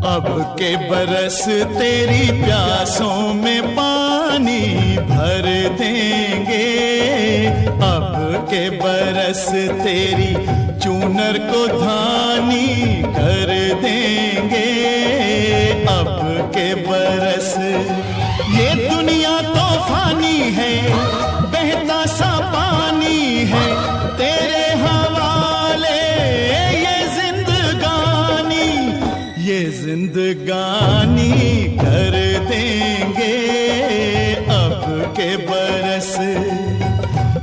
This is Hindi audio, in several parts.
अब के बरस तेरी प्यासों में पानी भर देंगे, अब के बरस तेरी चूनर को धानी कर देंगे, अब के बरस। ये दुनिया तो फानी है, बहता सा पानी है, तेरे हवाले ये जिंदगानी, ये जिंदगानी कर देंगे। अब के बरस,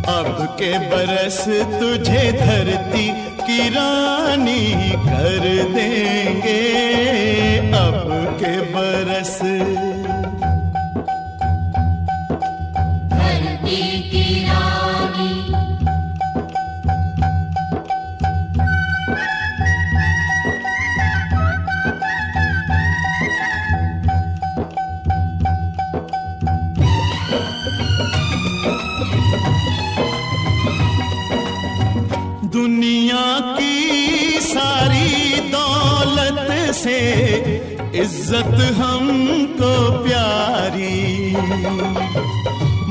अब के बरस तुझे धरती की रानी कर देंगे, अब के बरस। धरती की रानी दुनिया की सारी दौलत से इज्जत हमको प्यारी,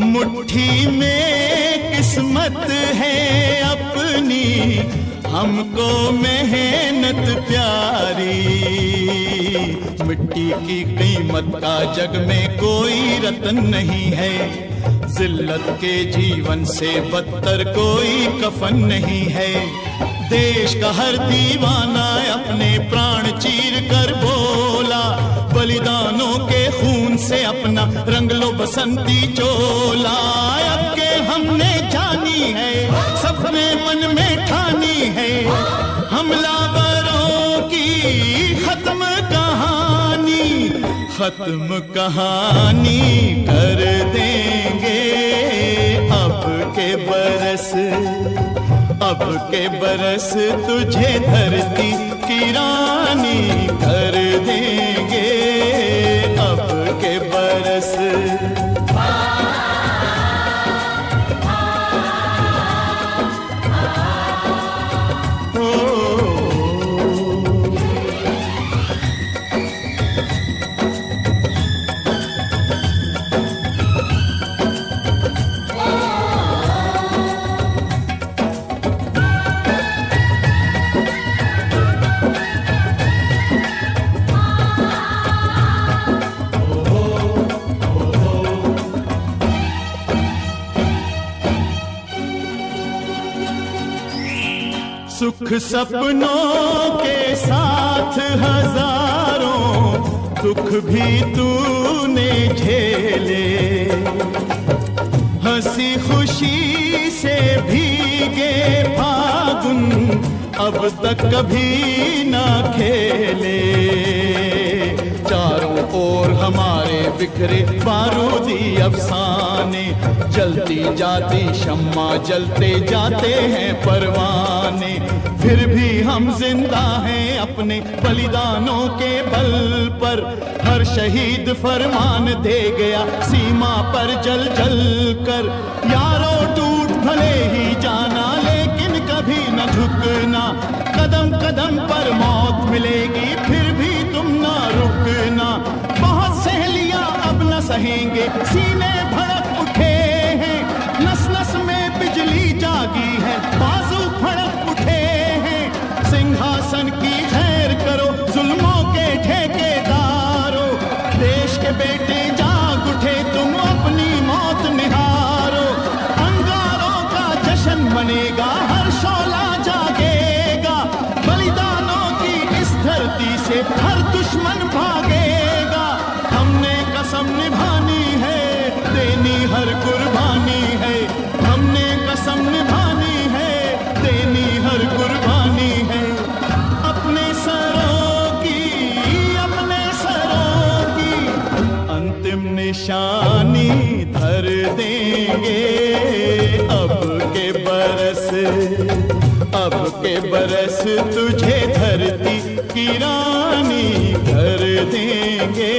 मुट्ठी में किस्मत है अपनी, हमको मेहनत प्यारी। मिट्टी की कीमत का जग में कोई रतन नहीं है, जिल्लत के जीवन से बदतर कोई कफन नहीं है। देश का हर दीवाना अपने प्राण चीर कर बोला, बलिदानों के खून से अपना रंग लो बसंती चोला। अब के हमने जानी है, सबने मन में ठानी है, हमलावरों की खत्म कहानी, खत्म कहानी कर देंगे। अब के बरस, अब के बरस तुझे धरती की रानी कर देंगे, अब के बरस। सुख सपनों के साथ हजारों दुख भी तूने झेले, हंसी खुशी से भीगे फागुन अब तक कभी ना खेले। चारों ओर हमारे बिखरे बारूदी अफसाने, जलती जाती शम्मा जलते जाते हैं परवाने, फिर भी हम जिंदा हैं अपने बलिदानों के बल पर। हर शहीद फरमान दे गया सीमा पर जल जल कर, यारों टूट भले ही जाना लेकिन कभी न झुकना, कदम कदम पर मौत मिलेगी फिर भी तुम ना रुकना। बहुत सहेलियां अब न सहेंगे, सीने भड़क उठे हैं, नस नस में बिजली जागी है, बाजू फड़क उठे हैं। सिंहासन की खैर करो जुल्मों के ठेकेदारों, देश के बेटे जाग उठे तुम अपनी मौत निहारो। अंगारों का जश्न मनेगा, हर शोला जागेगा, बलिदानों की इस धरती से हर दुश्मन भागेगा। हमने कसम निभानी है, देनी हर कुर्बानी है, हमने कसम निभानी है, देनी हर कुर्बानी है। अपने सरों की, अपने सरों की अंतिम निशानी धर देंगे। अब के बरस, अब के बरस तुझे धरती की रानी कर देंगे,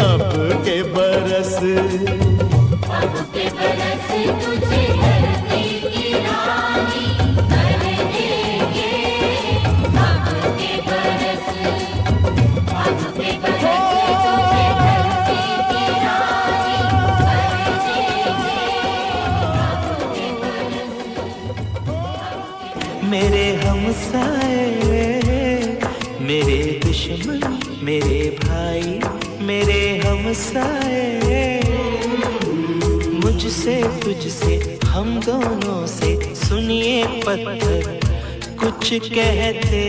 अब के बरस। अब के बरस तुझे धरती की रानी कर देंगे, अब हमसाए, मेरे दुश्मन मेरे भाई मेरे हमसाए। मुझसे तुझसे हम दोनों से सुनिए पत्थर कुछ कहते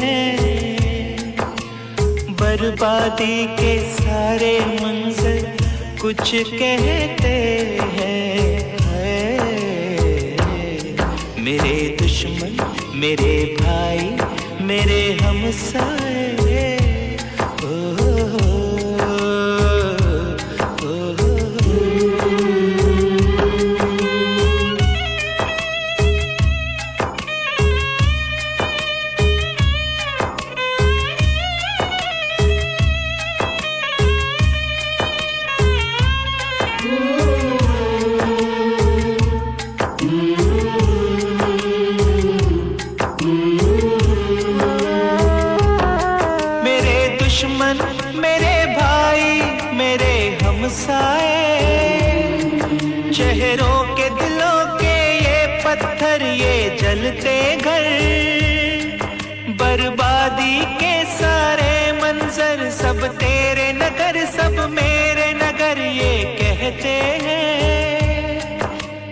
हैं, बर्बादी के सारे मंजर कुछ कहते हैं। मेरे दुश्मन मेरे भाई मेरे हमसाए। दुश्मन मेरे भाई मेरे हमसाए, चेहरों के दिलों के ये पत्थर ये जलते घर, बर्बादी के सारे मंजर सब तेरे नगर सब मेरे नगर ये कहते हैं।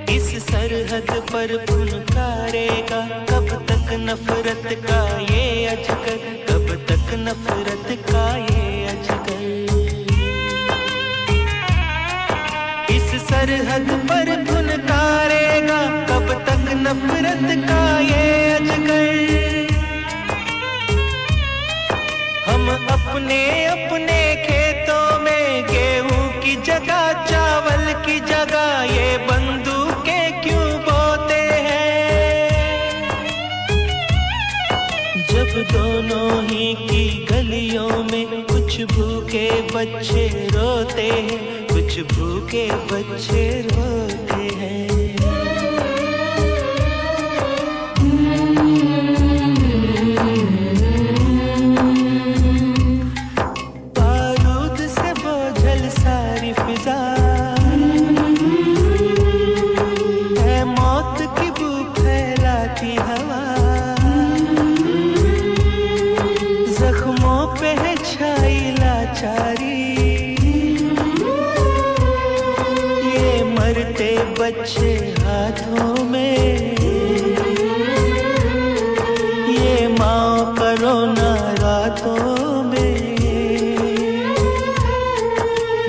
इस सरहद पर फुनकारेगा कब तक नफरत का ये अजगर, कब तक नफरत का ये अजगर। इस सरहद पर फुनकारेगा कब तक नफरत का ये अजगर। हम अपने अपने खेतों में गेहूं की जगह चावल की जगह ये बंदूकें क्यों बोते हैं। जब दोनों ही की गलियों में कुछ भूखे बच्चे रोते हैं, कुछ भूखे बच्चे रोते हैं। बारूद से बोझल सारी फिजा है, मौत की बू फैलाती हवा, जख्मों पे है छाई लाचारी। ये मरते बच्चे हाथों में, ये माँ का रोना रातों में।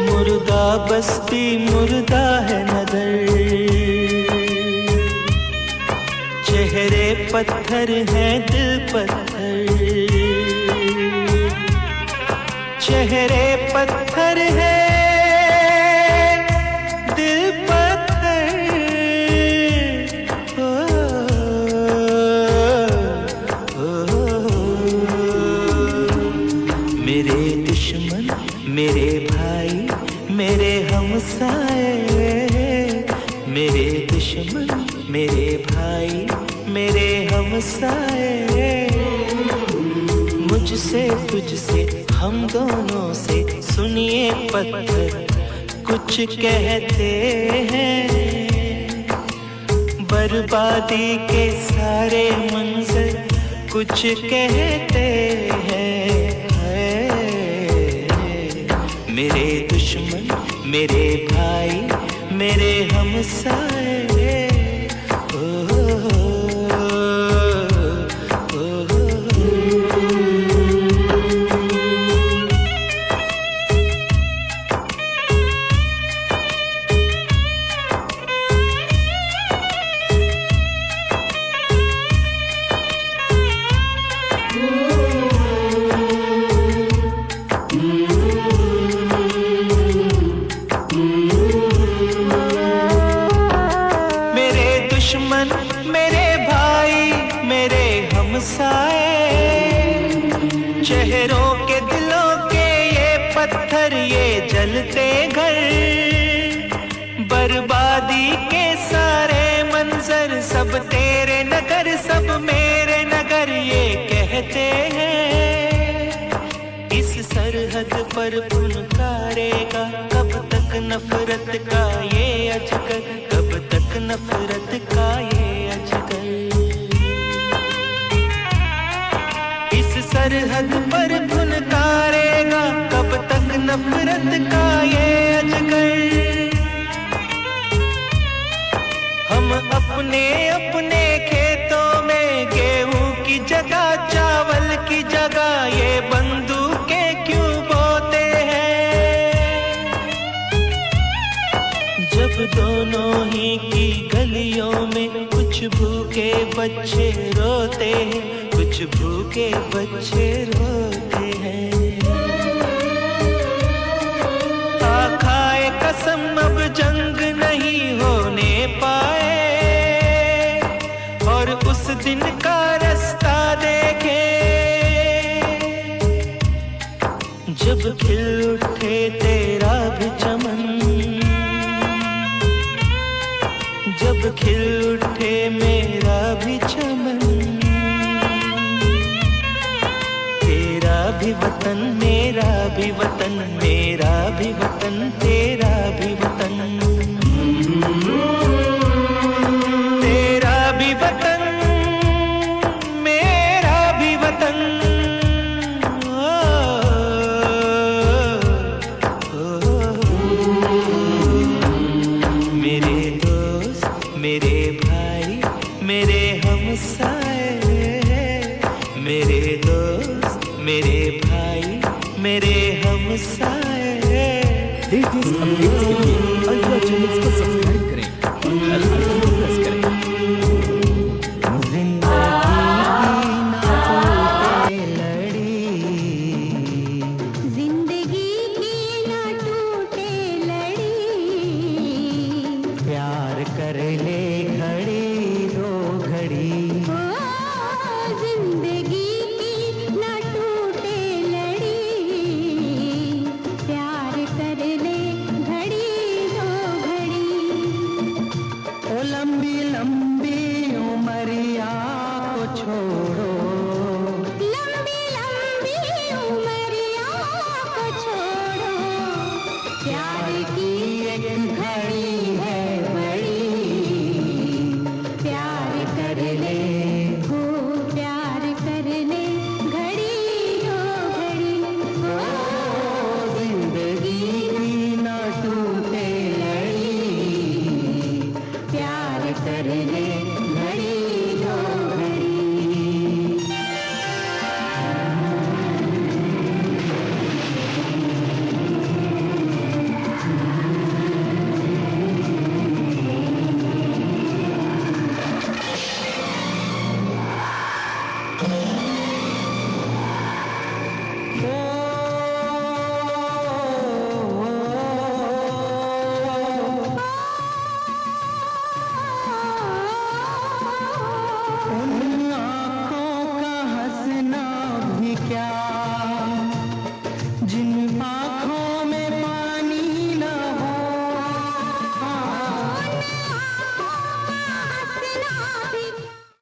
मुर्दा बस्ती मुर्दा है नगर, चेहरे पत्थर हैं दिल पत्थर, चेहरे पत्थर है दिल पत्थर। मेरे दुश्मन मेरे भाई मेरे हमसाए, मेरे दुश्मन मेरे भाई मेरे हमसाए। मुझसे तुझसे हम दोनों से सुनिए पत्थर कुछ कहते हैं, बर्बादी के सारे मंजर कुछ कहते हैं। मेरे दुश्मन मेरे भाई मेरे हमसाए। दुश्मन मेरे भाई मेरे हमसाए, चेहरों के दिलों के ये पत्थर ये जलते घर, बर्बादी के सारे मंजर सब तेरे नगर सब मेरे नगर ये कहते हैं। इस सरहद पर फुनकारेगा कब तक नफरत का ये अजगर, कब तक नफरत का ये अजगर। सरहद पर फुनकारेगा कब तक नफरत का ये अजगर। हम अपने अपने खेतों में गेहूं की जगह चावल की जगह ये बंदूकें क्यों बोते हैं। जब दोनों ही की गलियों में कुछ भूखे बच्चे रोते हैं, कुछ भूखे बच्चे रोते हैं। खाए कसम अब जंग नहीं होने पाए और उस दिन का रास्ता देखे जब खिल उठे तेरा भी चमन, जब खिल उठे मेरा भी चमन। तेरा भी वतन मेरा भी वतन, मेरा भी वतन तेरा भी वतन, तेरा भी वतन मेरा भी वतन। मेरे दोस्त मेरे भाई मेरे हमसाए, मेरे दोस्त मेरे भाई मेरे हमसाए। लेटेस्ट अपडेट्स के लिए अल्ट्रा चैनल्स को सब्सक्राइब करें और